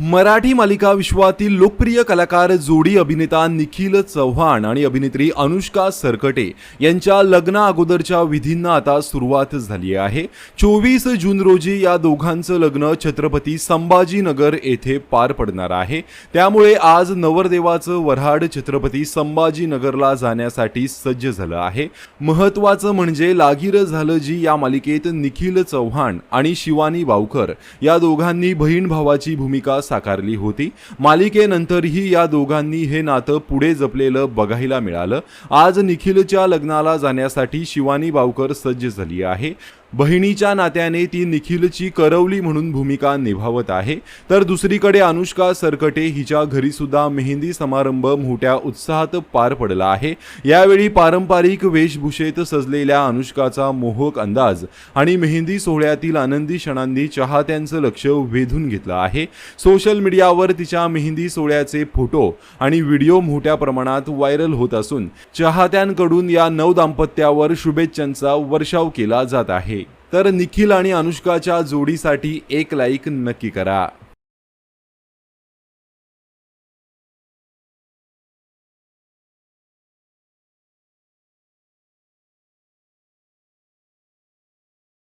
मराठी मालिका विश्वातील लोकप्रिय कलाकार जोडी अभिनेता निखिल चव्हाण आणि अभिनेत्री अनुष्का सरकटे यांच्या लग्ना अगोदरच्या विधींना आता सुरुवात झाली आहे। 24 जून रोजी या दोघांचं लग्न छत्रपती संभाजीनगर येथे पार पडणार आहे। त्यामुळे आज नवरदेवाचं वऱ्हाड छत्रपती संभाजीनगरला जाण्यासाठी सज्ज झालं आहे। महत्त्वाचं म्हणजे लागीर झालं जी या मालिकेत निखिल चव्हाण आणि शिवानी वावकर या दोघांनी बहीण भावाची भूमिका साकारली होती। मालिकेनंतरही या दोघांनी हे नातं पुढे जपलेलं बघायला मिळालं। आज निखिलच्या लग्नाला जाण्यासाठी शिवानी वावकर सज्ज झाली आहे। बहिणीच्या नात्याने ती निखिलची करवली म्हणून भूमिका निभावत आहे, तर दुसरीकडे अनुष्का सरकटे हिच्या घरी सुद्धा मेहंदी समारंभ मोठ्या उत्साहात पार पडला आहे। यावेळी पारंपरिक वेशभूषेत सजलेल्या अनुष्काचा मोहक अंदाज आणि मेहंदी सोहळ्यातील आनंदी क्षणांनी चाहत्यांचं लक्ष वेधून घेतलं आहे। सोशल मीडियावर तिच्या मेहंदी सोहळ्याचे फोटो आणि व्हिडिओ मोठ्या प्रमाणात व्हायरल होत असून चाहत्यांकडून या नवदाम्पत्यावर शुभेच्छांचा वर्षाव केला जात आहे। तर निखिल आणि अनुष्काच्या जोडीसाठी एक लाईक नक्की करा।